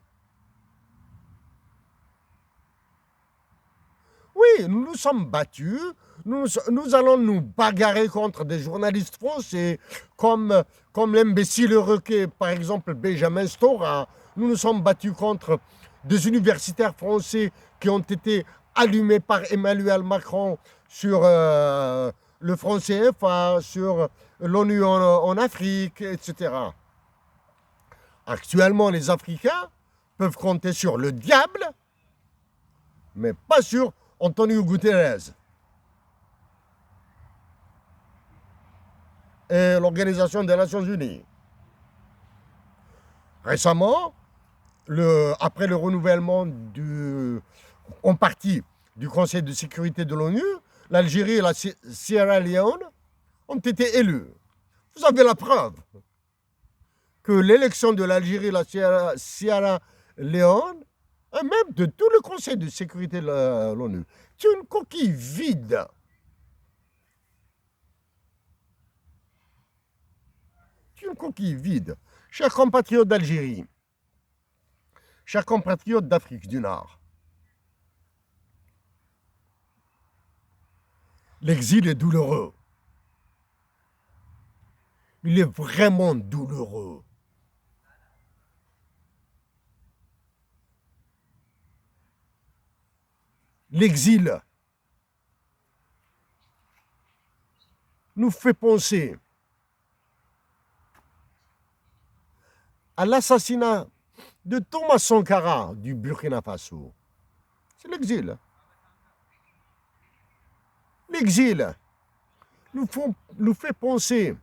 Oui, nous nous sommes battus, nous allons nous bagarrer contre des journalistes français, comme l'imbécile requet, par exemple Benjamin Stora. Nous nous sommes battus contre des universitaires français qui ont été allumés par Emmanuel Macron sur le franc CFA, sur l'ONU en Afrique, etc. Actuellement, les Africains peuvent compter sur le diable, mais pas sur Antonio Guterres et l'Organisation des Nations Unies. Récemment, après le renouvellement en partie du Conseil de sécurité de l'ONU, l'Algérie et la Sierra Leone ont été élus. Vous avez la preuve que l'élection de l'Algérie et la Sierra Leone, et même de tout le Conseil de sécurité de l'ONU, c'est une coquille vide. C'est une coquille vide. Chers compatriotes d'Algérie, chers compatriotes d'Afrique du Nord, l'exil est douloureux. Il est vraiment douloureux. l'exil nous fait penser à l'assassinat de Thomas Sankara du Burkina Faso. C'est l'exil. L'exil nous fait penser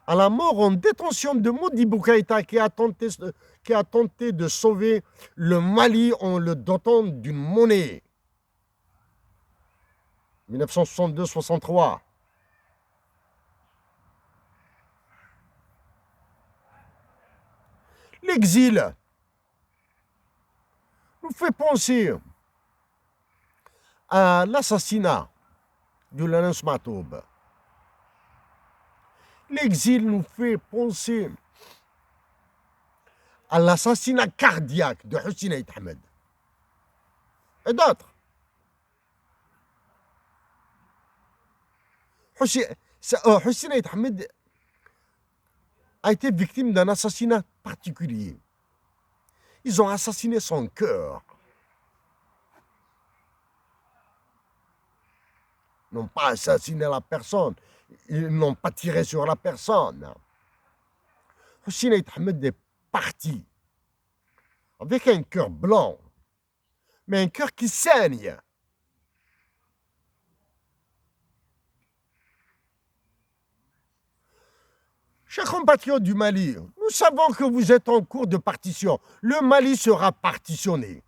à la mort en détention de Modibo Keïta qui a tenté de sauver le Mali en le dotant d'une monnaie. 1962-63. L'exil nous fait penser à l'assassinat de Laurence Matoub. L'exil nous fait penser à l'assassinat cardiaque de Hussein Aït Ahmed et d'autres. Hussein Aït Ahmed a été victime d'un assassinat particulier. Ils ont assassiné son cœur. Ils n'ont pas assassiné la personne. Ils n'ont pas tiré sur la personne. Hussein Aït Ahmed est parti avec un cœur blanc, mais un cœur qui saigne. Chers compatriotes du Mali, nous savons que vous êtes en cours de partition. Le Mali sera partitionné.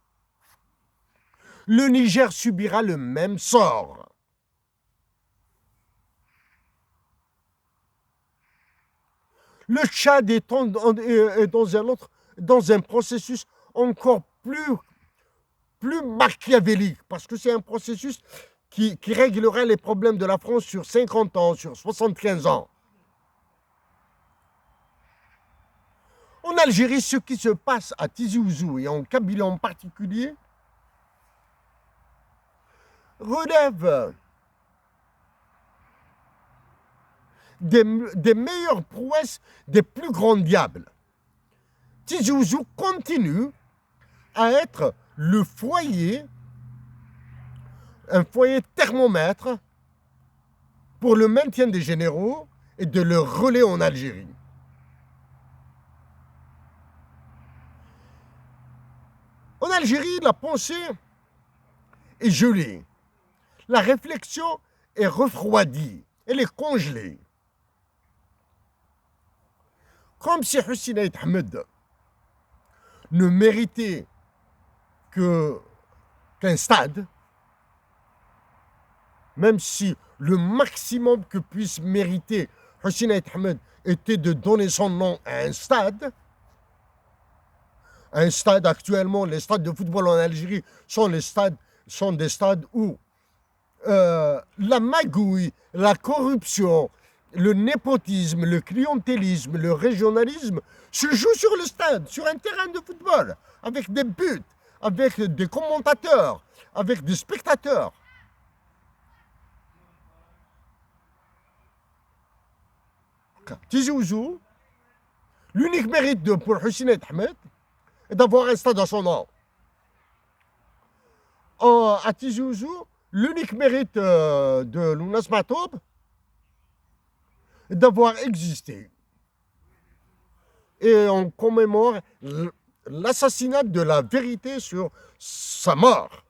Le Niger subira le même sort. Le Tchad est dans un processus encore plus machiavélique, parce que c'est un processus qui réglera les problèmes de la France sur 50 ans, sur 75 ans. En Algérie, ce qui se passe à Tizi Ouzou et en Kabylie en particulier relève des meilleures prouesses des plus grands diables. Tizi Ouzou continue à être le foyer, un foyer thermomètre pour le maintien des généraux et de leur relais en Algérie. En Algérie, la pensée est gelée. La réflexion est refroidie. Elle est congelée. Comme si Hussein Aït Ahmed ne méritait qu'un stade, même si le maximum que puisse mériter Hussein Aït Ahmed était de donner son nom à un stade. Un stade actuellement, les stades de football en Algérie sont des stades où la magouille, la corruption, le népotisme, le clientélisme, le régionalisme se jouent sur le stade, sur un terrain de football, avec des buts, avec des commentateurs, avec des spectateurs. Tizi Ouzou, l'unique mérite pour Hussein Aït Ahmed est d'avoir un stade à son nom. À Tizi Ouzou, l'unique mérite de Lounas Matoub est d'avoir existé. Et on commémore l'assassinat de la vérité sur sa mort.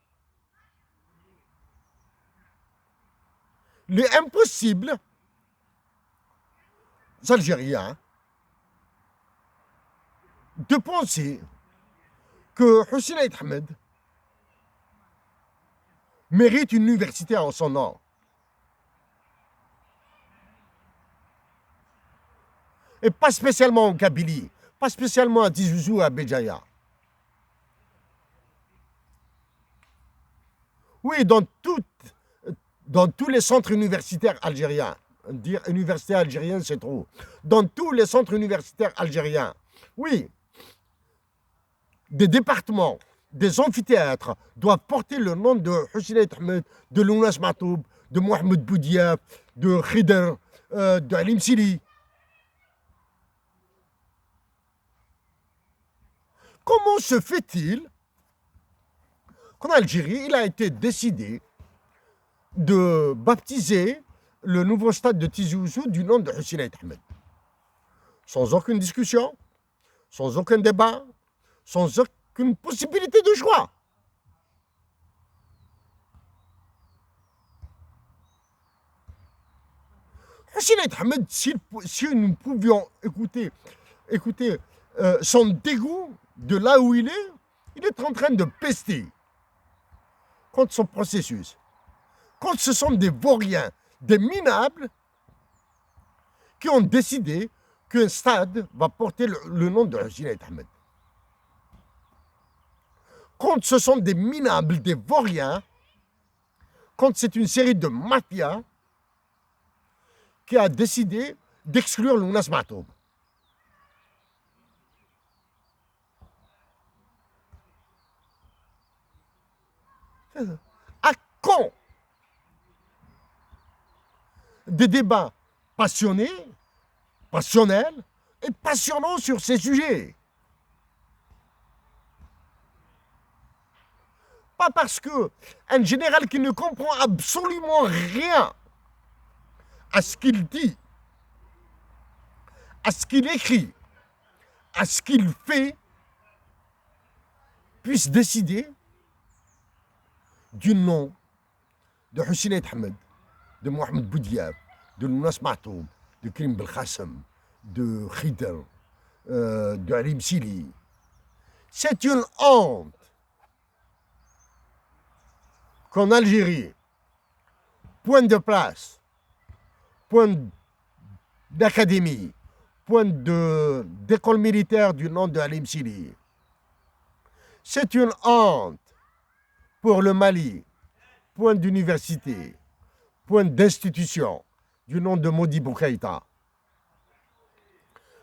Il est impossible aux Algériens de penser que Hussein Aït Ahmed mérite une université en son nom. Et pas spécialement en Kabylie, pas spécialement à Tizi Ouzou ou à Béjaïa. Oui, dans tous les centres universitaires algériens, dire université algérienne c'est trop, dans tous les centres universitaires algériens, oui, des départements, des amphithéâtres doivent porter le nom de Hussein Aït Ahmed, de Lounas Matoub, de Mohamed Boudiaf, de Khidr, de Alim Sili. Comment se fait-il qu'en Algérie, il a été décidé de baptiser le nouveau stade de Tizi Ouzou du nom de Hussein Ait Ahmed. Sans aucune discussion, sans aucun débat, sans aucune possibilité de choix. Hussein Ait Ahmed, si nous pouvions écouter son dégoût de là où il est en train de pester contre son processus. Quand ce sont des vauriens, des minables, qui ont décidé qu'un stade va porter le nom de Hussein Ait Ahmed. Quand ce sont des minables, des vauriens, quand c'est une série de mafias qui a décidé d'exclure Lounas Matoub. À quand des débats passionnés, passionnels et passionnants sur ces sujets. Pas parce qu'un général qui ne comprend absolument rien à ce qu'il dit, à ce qu'il écrit, à ce qu'il fait, puisse décider du nom de Hussein Ait Ahmed, de Mohamed Boudiab, de Lounas Matoub, de Karim Belkhassem, de Khidr, de Halim Sili. C'est une honte qu'en Algérie, point de place, point d'académie, point d'école militaire du nom de Halim Sili. C'est une honte pour le Mali, point d'université, point d'institution du nom de Modibo Keïta.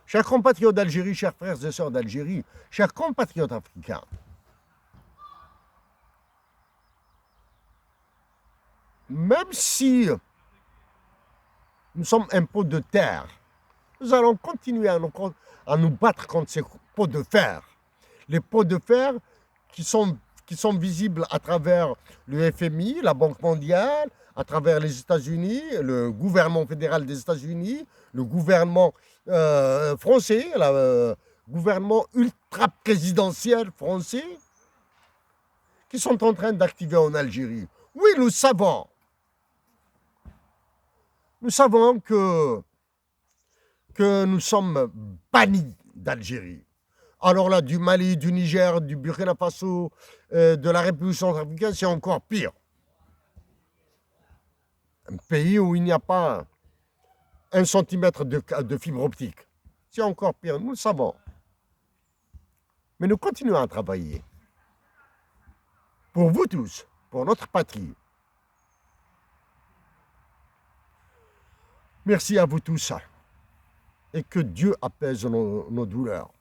Chers compatriotes d'Algérie, chers frères et sœurs d'Algérie, chers compatriotes africains, même si nous sommes un pot de terre, nous allons continuer à nous battre contre ces pots de fer. Les pots de fer qui sont visibles à travers le FMI, la Banque mondiale, à travers les États-Unis, le gouvernement fédéral des États-Unis, le gouvernement français, le gouvernement ultra-présidentiel français, qui sont en train d'activer en Algérie. Oui, nous savons. Nous savons que nous sommes bannis d'Algérie. Alors là, du Mali, du Niger, du Burkina Faso, de la République centrafricaine, c'est encore pire. Un pays où il n'y a pas 1 centimètre de fibre optique. C'est encore pire, nous le savons. Mais nous continuons à travailler. Pour vous tous, pour notre patrie. Merci à vous tous. Et que Dieu apaise nos douleurs.